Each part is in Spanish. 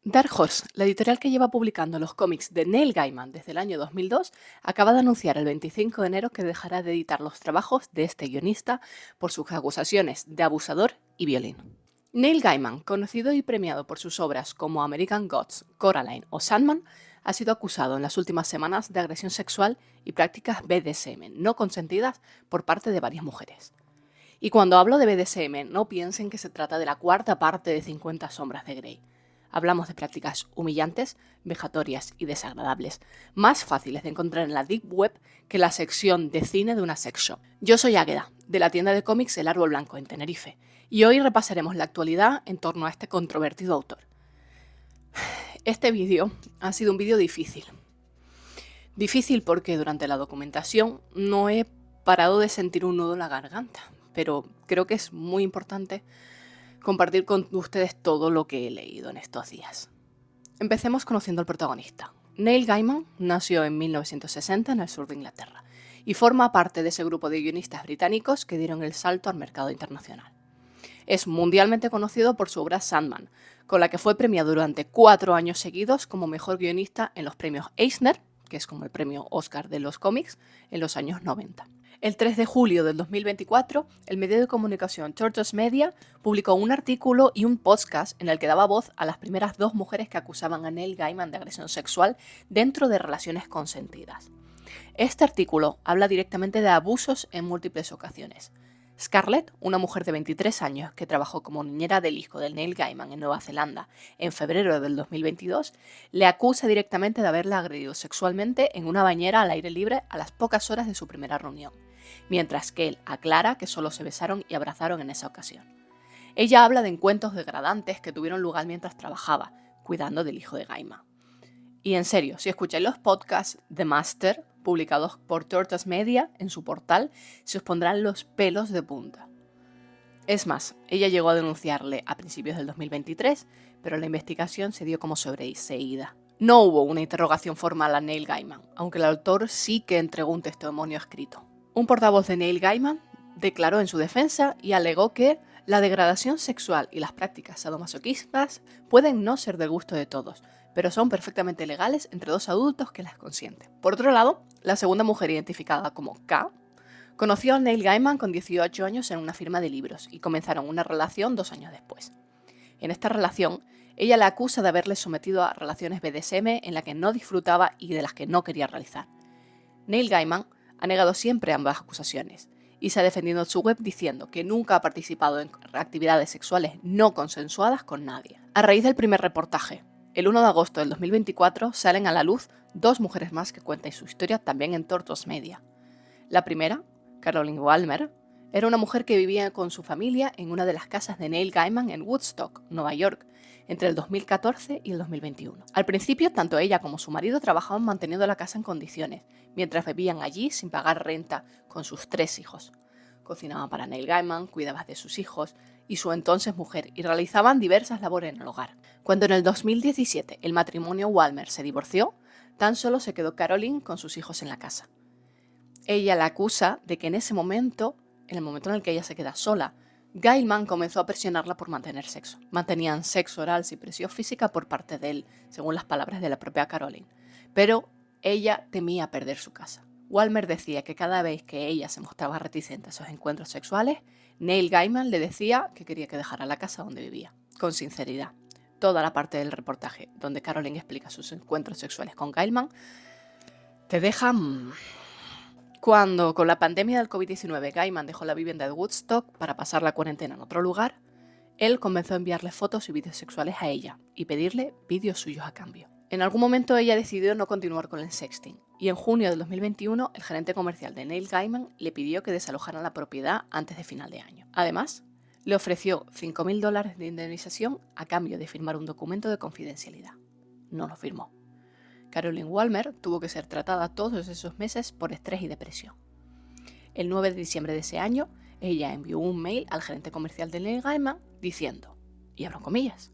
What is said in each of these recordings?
Dark Horse, la editorial que lleva publicando los cómics de Neil Gaiman desde el año 2002, acaba de anunciar el 25 de enero que dejará de editar los trabajos de este guionista por sus acusaciones de abusador y violín. Neil Gaiman, conocido y premiado por sus obras como American Gods, Coraline o Sandman, ha sido acusado en las últimas semanas de agresión sexual y prácticas BDSM no consentidas por parte de varias mujeres. Y cuando hablo de BDSM, no piensen que se trata de la cuarta parte de 50 sombras de Grey. Hablamos de prácticas humillantes, vejatorias y desagradables, más fáciles de encontrar en la Deep Web que la sección de cine de una sex shop. Yo soy Águeda, de la tienda de cómics El Árbol Blanco en Tenerife, y hoy repasaremos la actualidad en torno a este controvertido autor. Este vídeo ha sido un vídeo difícil. Difícil porque durante la documentación no he parado de sentir un nudo en la garganta, pero creo que es muy importante compartir con ustedes todo lo que he leído en estos días. Empecemos conociendo al protagonista. Neil Gaiman nació en 1960 en el sur de Inglaterra y forma parte de ese grupo de guionistas británicos que dieron el salto al mercado internacional. Es mundialmente conocido por su obra Sandman, con la que fue premiado durante 4 años seguidos como mejor guionista en los premios Eisner, que es como el premio Oscar de los cómics, en los años 90. El 3 de julio del 2024, el medio de comunicación Tortoise Media publicó un artículo y un podcast en el que daba voz a las primeras 2 mujeres que acusaban a Neil Gaiman de agresión sexual dentro de relaciones consentidas. Este artículo habla directamente de abusos en múltiples ocasiones. Scarlett, una mujer de 23 años que trabajó como niñera del hijo de Neil Gaiman en Nueva Zelanda en febrero del 2022, le acusa directamente de haberla agredido sexualmente en una bañera al aire libre a las pocas horas de su primera reunión, mientras que él aclara que solo se besaron y abrazaron en esa ocasión. Ella habla de encuentros degradantes que tuvieron lugar mientras trabajaba, cuidando del hijo de Gaiman. Y en serio, si escucháis los podcasts de Master, publicados por Tortoise Media en su portal, se os pondrán los pelos de punta. Es más, ella llegó a denunciarle a principios del 2023, pero la investigación se dio como sobreseída. No hubo una interrogación formal a Neil Gaiman, aunque el autor sí que entregó un testimonio escrito. Un portavoz de Neil Gaiman declaró en su defensa y alegó que la degradación sexual y las prácticas sadomasoquistas pueden no ser del gusto de todos, pero son perfectamente legales entre 2 adultos que las consienten. Por otro lado, la segunda mujer identificada como K conoció a Neil Gaiman con 18 años en una firma de libros y comenzaron una relación 2 años después. En esta relación, ella la acusa de haberle sometido a relaciones BDSM en las que no disfrutaba y de las que no quería realizar. Neil Gaiman ha negado siempre ambas acusaciones y se ha defendido en su web diciendo que nunca ha participado en actividades sexuales no consensuadas con nadie. A raíz del primer reportaje, el 1 de agosto del 2024 salen a la luz 2 mujeres más que cuentan su historia también en Tortoise Media. La primera, Caroline Walmer, era una mujer que vivía con su familia en una de las casas de Neil Gaiman en Woodstock, Nueva York, entre el 2014 y el 2021. Al principio, tanto ella como su marido trabajaban manteniendo la casa en condiciones, mientras vivían allí sin pagar renta con sus 3 hijos. Cocinaban para Neil Gaiman, cuidaban de sus hijos y su entonces mujer y realizaban diversas labores en el hogar. Cuando en el 2017 el matrimonio Walmer se divorció, tan solo se quedó Caroline con sus hijos en la casa. Ella la acusa de que en ese momento, en el momento en el que ella se queda sola, Gaiman comenzó a presionarla por mantener sexo. Mantenían sexo oral sin presión física por parte de él, según las palabras de la propia Caroline. Pero ella temía perder su casa. Walmer decía que cada vez que ella se mostraba reticente a esos encuentros sexuales, Neil Gaiman le decía que quería que dejara la casa donde vivía, con sinceridad. Toda la parte del reportaje donde Caroline explica sus encuentros sexuales con Gaiman te deja... Cuando, con la pandemia del COVID-19, Gaiman dejó la vivienda de Woodstock para pasar la cuarentena en otro lugar, él comenzó a enviarle fotos y vídeos sexuales a ella y pedirle vídeos suyos a cambio. En algún momento ella decidió no continuar con el sexting y en junio del 2021 el gerente comercial de Neil Gaiman le pidió que desalojaran la propiedad antes de final de año. Además, le ofreció $5.000 de indemnización a cambio de firmar un documento de confidencialidad. No lo firmó. Caroline Walmer tuvo que ser tratada todos esos meses por estrés y depresión. El 9 de diciembre de ese año, ella envió un mail al gerente comercial de Neil Gaiman diciendo, y abro comillas,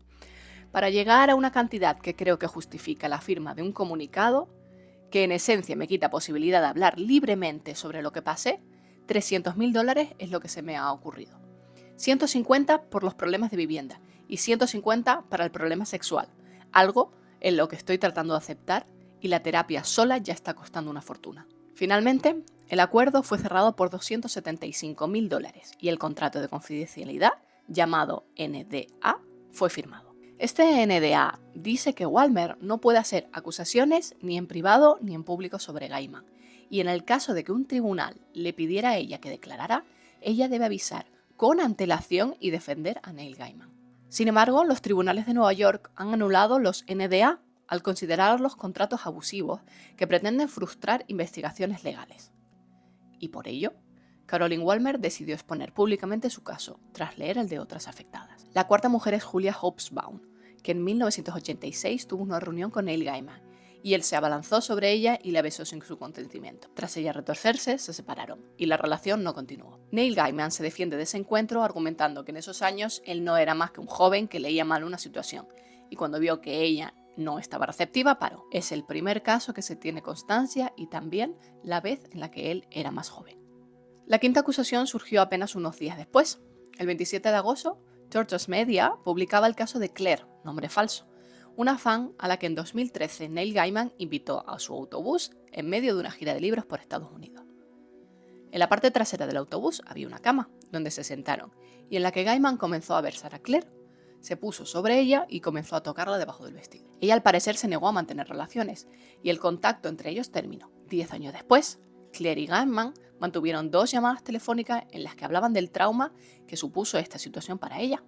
para llegar a una cantidad que creo que justifica la firma de un comunicado que en esencia me quita posibilidad de hablar libremente sobre lo que pasé, $300.000 es lo que se me ha ocurrido. 150 por los problemas de vivienda y 150 para el problema sexual. algo en lo que estoy tratando de aceptar y la terapia sola ya está costando una fortuna. Finalmente, el acuerdo fue cerrado por $275.000 y el contrato de confidencialidad, llamado NDA, fue firmado. Este NDA dice que Walmer no puede hacer acusaciones ni en privado ni en público sobre Gaiman, y en el caso de que un tribunal le pidiera a ella que declarara, ella debe avisar con antelación y defender a Neil Gaiman. Sin embargo, los tribunales de Nueva York han anulado los NDA al considerarlos contratos abusivos que pretenden frustrar investigaciones legales. Y por ello, Caroline Walmer decidió exponer públicamente su caso, tras leer el de otras afectadas. La cuarta mujer es Julia Hobsbawm, que en 1986 tuvo una reunión con Neil Gaiman, y él se abalanzó sobre ella y la besó sin su consentimiento. Tras ella retorcerse, se separaron, y la relación no continuó. Neil Gaiman se defiende de ese encuentro argumentando que en esos años él no era más que un joven que leía mal una situación, y cuando vio que ella no estaba receptiva, paró. Es el primer caso que se tiene constancia y también la vez en la que él era más joven. La quinta acusación surgió apenas unos días después. El 27 de agosto, Tortoise Media publicaba el caso de Claire, nombre falso, una fan a la que en 2013 Neil Gaiman invitó a su autobús en medio de una gira de libros por Estados Unidos. En la parte trasera del autobús había una cama, donde se sentaron, y en la que Gaiman comenzó a besar a Claire. Se puso sobre ella y comenzó a tocarla debajo del vestido. Ella al parecer se negó a mantener relaciones, y el contacto entre ellos terminó. 10 años después, Claire y Gaiman mantuvieron 2 llamadas telefónicas en las que hablaban del trauma que supuso esta situación para ella.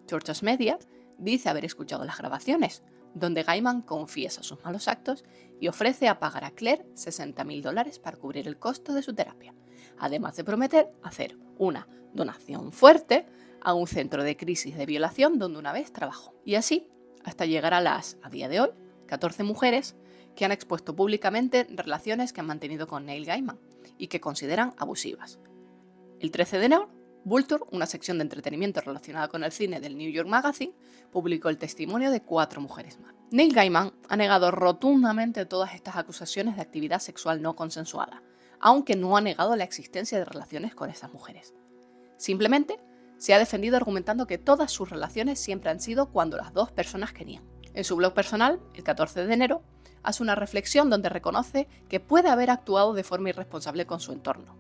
Tortoise Media dice haber escuchado las grabaciones, donde Gaiman confiesa sus malos actos y ofrece a pagar a Claire $60.000 para cubrir el costo de su terapia, además de prometer hacer una donación fuerte a un centro de crisis de violación donde una vez trabajó. Y así, hasta llegar a día de hoy, 14 mujeres que han expuesto públicamente relaciones que han mantenido con Neil Gaiman y que consideran abusivas. El 13 de enero, Vulture, una sección de entretenimiento relacionada con el cine del New York Magazine, publicó el testimonio de 4 mujeres más. Neil Gaiman ha negado rotundamente todas estas acusaciones de actividad sexual no consensuada, aunque no ha negado la existencia de relaciones con estas mujeres. Simplemente se ha defendido argumentando que todas sus relaciones siempre han sido cuando las 2 personas querían. En su blog personal, el 14 de enero, hace una reflexión donde reconoce que puede haber actuado de forma irresponsable con su entorno.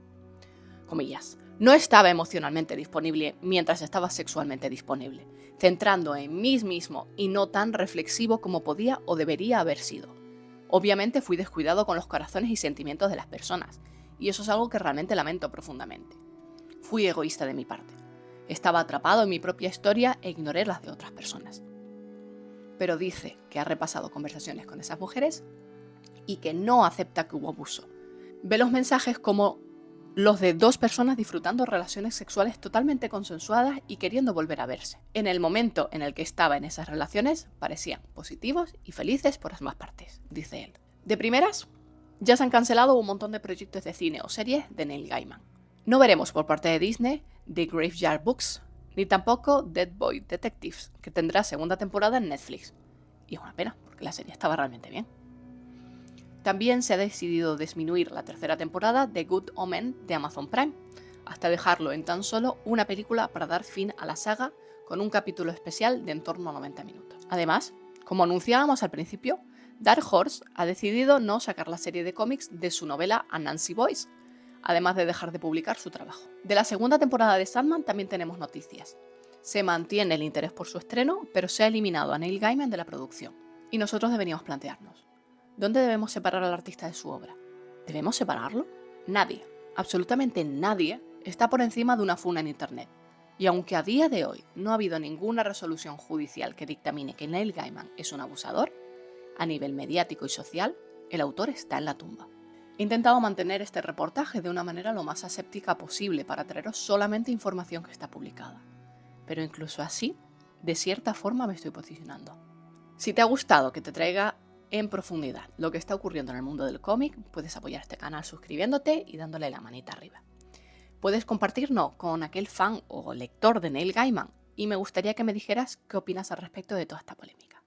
Comillas, no estaba emocionalmente disponible mientras estaba sexualmente disponible, centrando en mí mismo y no tan reflexivo como podía o debería haber sido. Obviamente fui descuidado con los corazones y sentimientos de las personas, y eso es algo que realmente lamento profundamente. Fui egoísta de mi parte. Estaba atrapado en mi propia historia e ignoré las de otras personas. Pero dice que ha repasado conversaciones con esas mujeres y que no acepta que hubo abuso. Ve los mensajes como los de 2 personas disfrutando relaciones sexuales totalmente consensuadas y queriendo volver a verse. En el momento en el que estaba en esas relaciones, parecían positivos y felices por ambas partes, dice él. De primeras, ya se han cancelado un montón de proyectos de cine o series de Neil Gaiman. No veremos por parte de Disney The Graveyard Books, ni tampoco Dead Boy Detectives, que tendrá segunda temporada en Netflix. Y es una pena, porque la serie estaba realmente bien. También se ha decidido disminuir la tercera temporada de Good Omen de Amazon Prime, hasta dejarlo en tan solo una película para dar fin a la saga con un capítulo especial de en torno a 90 minutos. Además, como anunciábamos al principio, Dark Horse ha decidido no sacar la serie de cómics de su novela Anansi Boys, además de dejar de publicar su trabajo. De la segunda temporada de Sandman también tenemos noticias. Se mantiene el interés por su estreno, pero se ha eliminado a Neil Gaiman de la producción. Y nosotros deberíamos plantearnos, ¿dónde debemos separar al artista de su obra? ¿Debemos separarlo? Nadie, absolutamente nadie, está por encima de una funa en internet. Y aunque a día de hoy no ha habido ninguna resolución judicial que dictamine que Neil Gaiman es un abusador, a nivel mediático y social, el autor está en la tumba. He intentado mantener este reportaje de una manera lo más aséptica posible para traeros solamente información que está publicada. Pero incluso así, de cierta forma me estoy posicionando. Si te ha gustado que te traiga en profundidad lo que está ocurriendo en el mundo del cómic, puedes apoyar este canal suscribiéndote y dándole la manita arriba. Puedes compartirnos con aquel fan o lector de Neil Gaiman y me gustaría que me dijeras qué opinas al respecto de toda esta polémica.